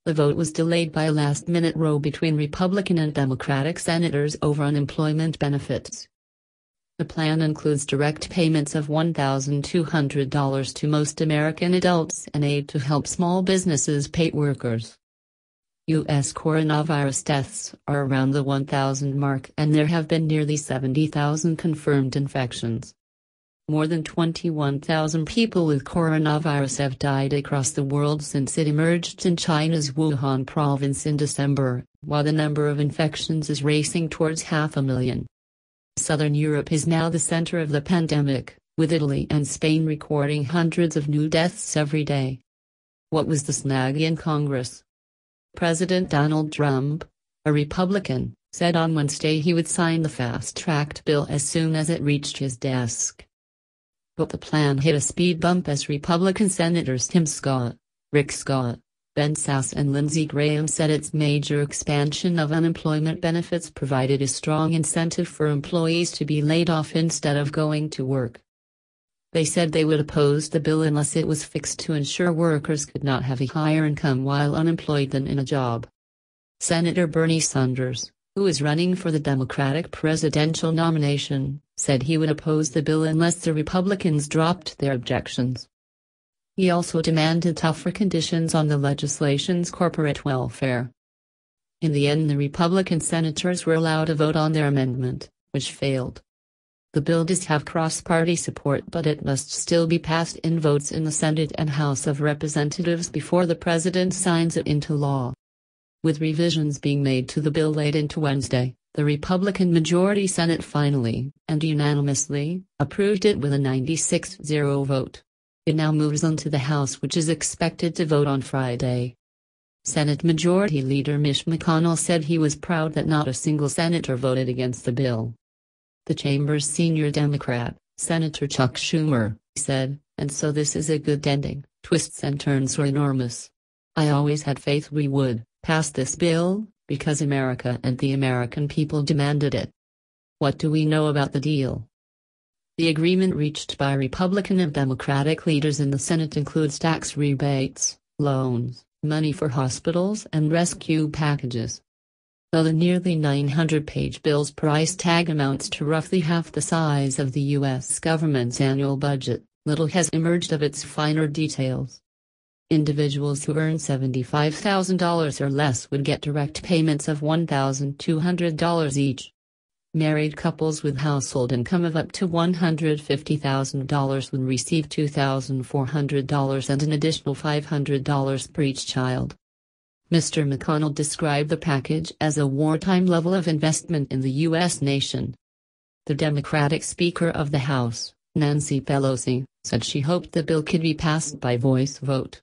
The vote was delayed by a last-minute row between Republican and Democratic senators over unemployment benefits. The plan includes direct payments of $1,200 to most American adults and aid to help small businesses pay workers. U.S. coronavirus deaths are around the 1,000 mark, and there have been nearly 70,000 confirmed infections. More than 21,000 people with coronavirus have died across the world since it emerged in China's Wuhan province in December, while the number of infections is racing towards 500,000. Southern Europe is now the center of the pandemic, with Italy and Spain recording hundreds of new deaths every day. What was the snag in Congress? President Donald Trump, a Republican, said on Wednesday he would sign the fast-tracked bill as soon as it reached his desk. But the plan hit a speed bump as Republican Senators Tim Scott, Rick Scott, Ben Sasse and Lindsey Graham said its major expansion of unemployment benefits provided a strong incentive for employees to be laid off instead of going to work. They said they would oppose the bill unless it was fixed to ensure workers could not have a higher income while unemployed than in a job. Senator Bernie Sanders, who is running for the Democratic presidential nomination, said he would oppose the bill unless the Republicans dropped their objections. He also demanded tougher conditions on the legislation's corporate welfare. In the end, the Republican senators were allowed to vote on their amendment, which failed. The bill does have cross-party support, but it must still be passed in votes in the Senate and House of Representatives before the president signs it into law. With revisions being made to the bill late into Wednesday, the Republican majority Senate finally, and unanimously, approved it with a 96-0 vote. It now moves on to the House, which is expected to vote on Friday. Senate Majority Leader Mitch McConnell said he was proud that not a single senator voted against the bill. The chamber's senior Democrat, Senator Chuck Schumer, said, "And so this is a good ending. Twists and turns were enormous. I always had faith we would pass this bill, because America and the American people demanded it." What do we know about the deal? The agreement reached by Republican and Democratic leaders in the Senate includes tax rebates, loans, money for hospitals and rescue packages. Though the nearly 900-page bill's price tag amounts to roughly half the size of the U.S. government's annual budget, little has emerged of its finer details. Individuals who earn $75,000 or less would get direct payments of $1,200 each. Married couples with household income of up to $150,000 would receive $2,400 and an additional $500 per each child. Mr. McConnell described the package as a wartime level of investment in the U.S. nation. The Democratic Speaker of the House, Nancy Pelosi, said she hoped the bill could be passed by voice vote.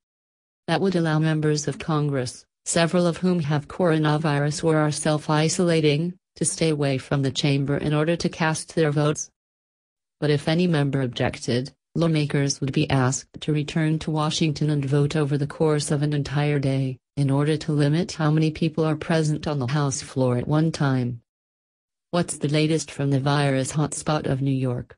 That would allow members of Congress, several of whom have coronavirus or are self-isolating, to stay away from the chamber in order to cast their votes. But if any member objected, lawmakers would be asked to return to Washington and vote over the course of an entire day, in order to limit how many people are present on the House floor at one time. What's the latest from the virus hotspot of New York?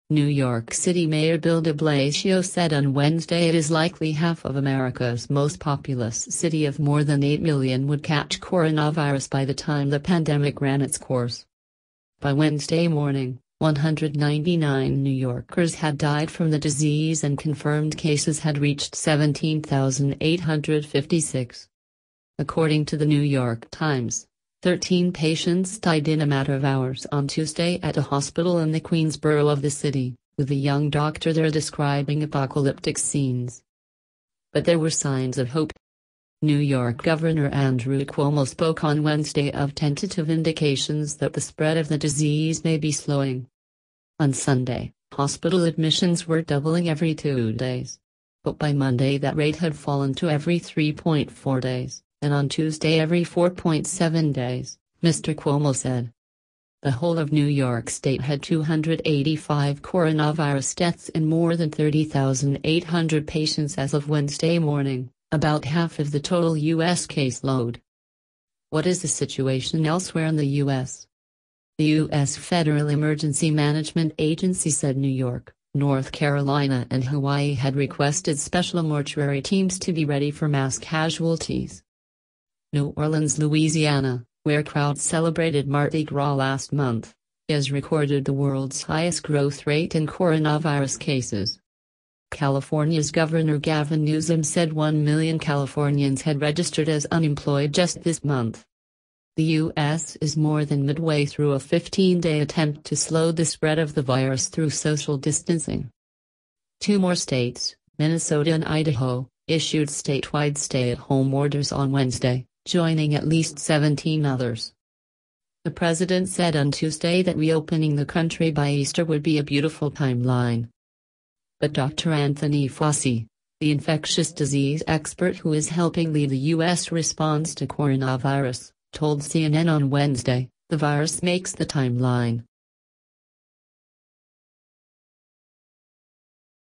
New York City Mayor Bill de Blasio said on Wednesday it is likely half of America's most populous city of more than 8 million would catch coronavirus by the time the pandemic ran its course. By Wednesday morning, 199 New Yorkers had died from the disease and confirmed cases had reached 17,856. According to the New York Times, 13 patients died in a matter of hours on Tuesday at a hospital in the Queens borough of the city, with a young doctor there describing apocalyptic scenes. But there were signs of hope. New York Governor Andrew Cuomo spoke on Wednesday of tentative indications that the spread of the disease may be slowing. On Sunday, hospital admissions were doubling every 2 days. But by Monday that rate had fallen to every 3.4 days. And on Tuesday every 4.7 days, Mr. Cuomo said. The whole of New York State had 285 coronavirus deaths in more than 30,800 patients as of Wednesday morning, about half of the total U.S. caseload. What is the situation elsewhere in the U.S.? The U.S. Federal Emergency Management Agency said New York, North Carolina and Hawaii had requested special mortuary teams to be ready for mass casualties. New Orleans, Louisiana, where crowds celebrated Mardi Gras last month, has recorded the world's highest growth rate in coronavirus cases. California's Governor Gavin Newsom said 1 million Californians had registered as unemployed just this month. The U.S. is more than midway through a 15-day attempt to slow the spread of the virus through social distancing. 2 more states, Minnesota and Idaho, issued statewide stay-at-home orders on Wednesday, joining at least 17 others. The president said on Tuesday that reopening the country by Easter would be a beautiful timeline. But Dr. Anthony Fauci, the infectious disease expert who is helping lead the U.S. response to coronavirus, told CNN on Wednesday, the virus makes the timeline.